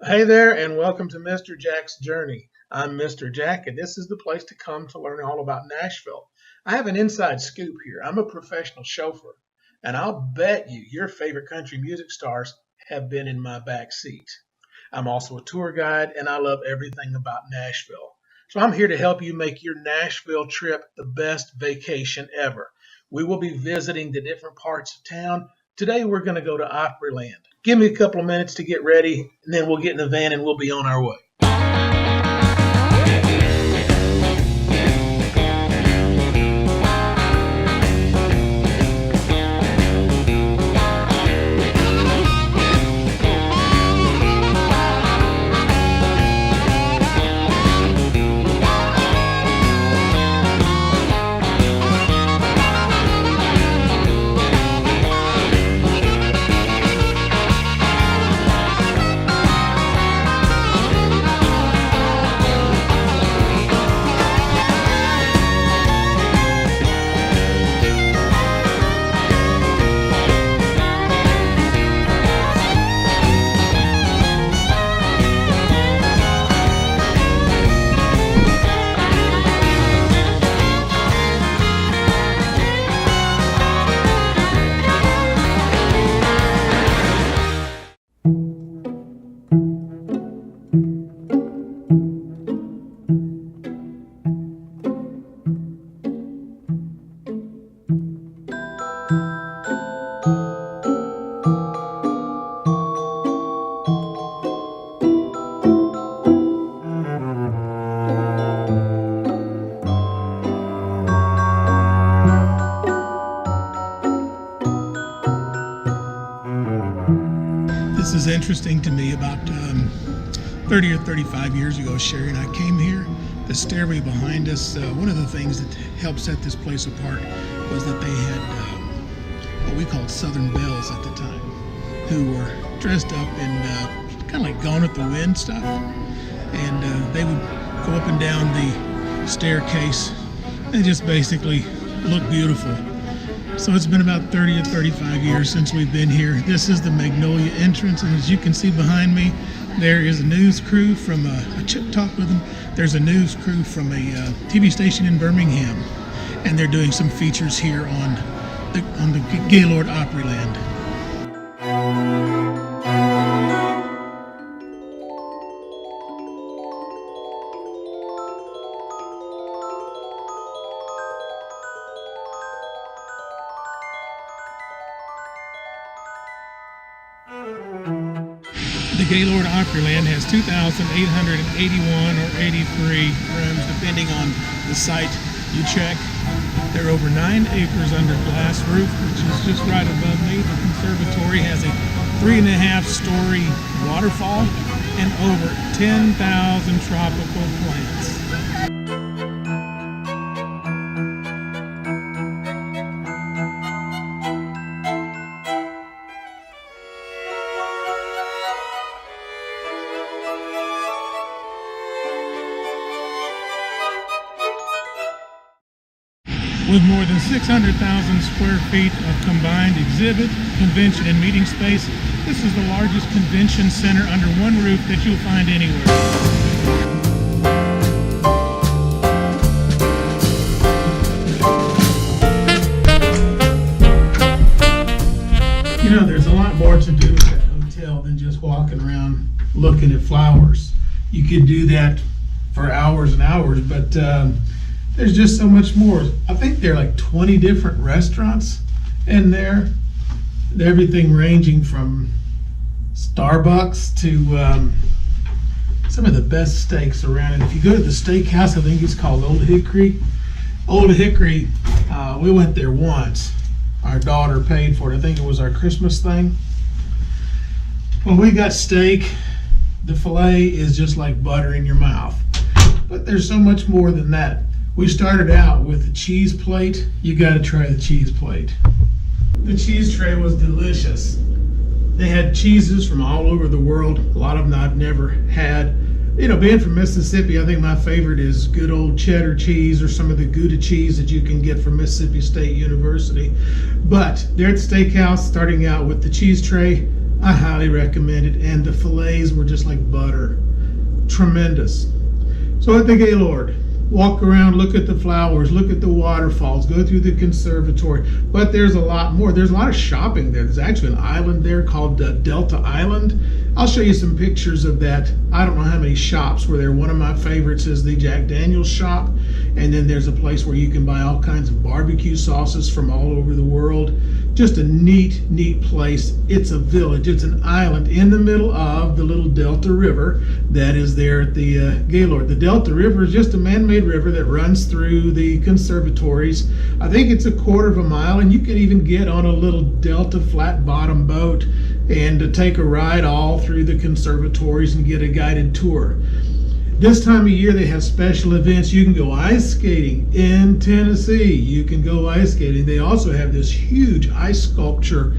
Hey there, and welcome to Mr. Jack's Journey. I'm Mr. Jack, and this is the place to come to learn all about Nashville. I have an inside scoop here. I'm a professional chauffeur, and I'll bet you your favorite country music stars have been in my back seat. I'm also a tour guide, and I love everything about Nashville. So I'm here to help you make your Nashville trip the best vacation ever. We will be visiting the different parts of town. Today we're going to go to Opryland. Give me a couple of minutes to get ready, and then we'll get in the van and we'll be on our way. This is interesting to me. About 30 or 35 years ago, Sherry and I came here. The stairway behind us, one of the things that helped set this place apart was that they had what we called Southern Belles at the time, who were dressed up in kind of like Gone with the Wind stuff. And they would go up and down the staircase and just basically look beautiful. So it's been about 30 or 35 years since we've been here. This is the Magnolia entrance, and as you can see behind me, there is a news crew from a Chip Talk with them. There's a news crew from a TV station in Birmingham, and they're doing some features here on the Gaylord Opryland. The Gaylord Opryland has 2,881 or 83 rooms, depending on the site you check. There are over 9 acres under glass roof, which is just right above me. The conservatory has a 3.5-story waterfall and over 10,000 tropical plants. With more than 600,000 square feet of combined exhibit, convention, and meeting space, this is the largest convention center under one roof that you'll find anywhere. You know, there's a lot more to do with that hotel than just walking around looking at flowers. You could do that for hours and hours, but there's just so much more. I think there are like 20 different restaurants in there. Everything ranging from Starbucks to some of the best steaks around. And if you go to the steakhouse, I think it's called Old Hickory. Old Hickory, we went there once. Our daughter paid for it. I think it was our Christmas thing. When we got steak, the filet is just like butter in your mouth. But there's so much more than that. We started out with the cheese plate. You got to try the cheese plate. The cheese tray was delicious. They had cheeses from all over the world. A lot of them I've never had. You know, being from Mississippi, I think my favorite is good old cheddar cheese or some of the Gouda cheese that you can get from Mississippi State University. But they're at the steakhouse, starting out with the cheese tray. I highly recommend it. And the fillets were just like butter. Tremendous. So at the Gaylord, walk around, look at the flowers, look at the waterfalls, go through the conservatory. But there's a lot more. There's a lot of shopping there. There's actually an island there called Delta Island. I'll show you some pictures of that. I don't know how many shops were there. One of my favorites is the Jack Daniel's shop. And then there's a place where you can buy all kinds of barbecue sauces from all over the world. Just a neat place. It's a village. It's an island in the middle of the little Delta River that is there at the Gaylord. The Delta River is just a man-made river that runs through the conservatories. I think it's 1/4 mile, and you can even get on a little Delta flat-bottom boat and take a ride all through the conservatories and get a guided tour. This time of year they have special events. You can go ice skating in Tennessee. You can go ice skating. They also have this huge ice sculpture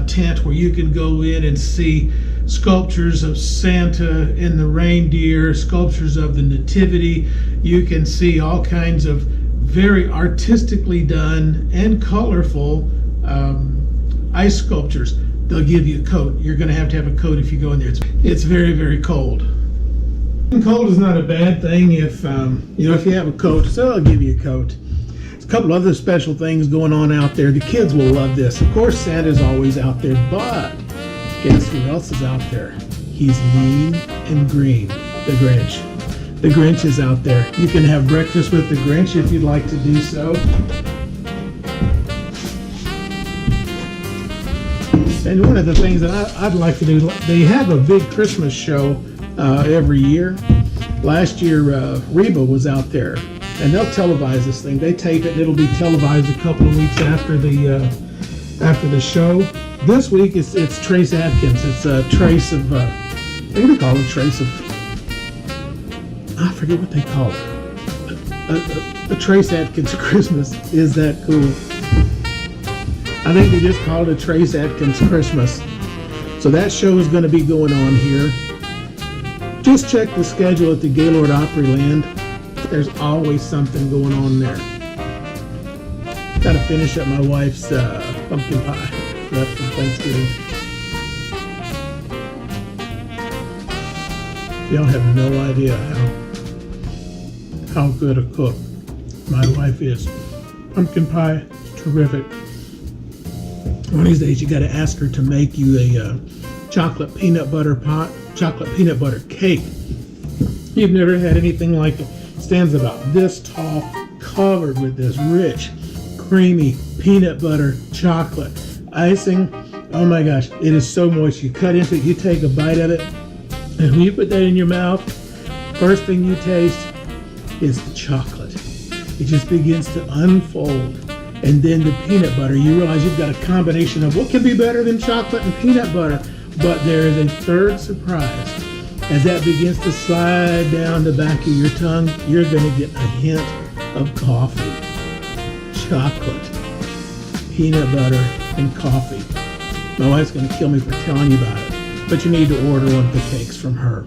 tent where you can go in and see sculptures of Santa and the reindeer, sculptures of the Nativity. You can see all kinds of very artistically done and colorful ice sculptures. They'll give you a coat. You're going to have a coat if you go in there. It's very cold. Cold is not a bad thing if if you have a coat, so I'll give you a coat. There's a couple other special things going on out there. The kids will love this. Of course, Santa's always out there, but guess who else is out there? He's mean and green. The Grinch. The Grinch is out there. You can have breakfast with the Grinch if you'd like to do so. And one of the things that I'd like to do, they have a big Christmas show every year. Last year, Reba was out there, and they'll televise this thing. They tape it, and it'll be televised a couple of weeks after the show. This week, it's Trace Adkins. It's a trace of, I think they call it a trace of, I forget what they call it. A Trace Adkins Christmas. Is that cool? I think they just call it a Trace Adkins Christmas. So that show is going to be going on here. Just check the schedule at the Gaylord Opryland. There's always something going on there. Got to finish up my wife's pumpkin pie left from Thanksgiving. Y'all have no idea how good a cook my wife is. Pumpkin pie is terrific. One of these days you got to ask her to make you a chocolate peanut butter cake. You've never had anything like it. It stands about this tall, covered with this rich, creamy peanut butter chocolate icing. Oh my gosh, it is so moist. You cut into it, you take a bite of it, and when you put that in your mouth, first thing you taste is the chocolate. It just begins to unfold. And then the peanut butter, you realize you've got a combination of what can be better than chocolate and peanut butter. But there is a third surprise. As that begins to slide down the back of your tongue, you're going to get a hint of coffee, chocolate, peanut butter, and coffee. My wife's going to kill me for telling you about it, but you need to order one of the cakes from her.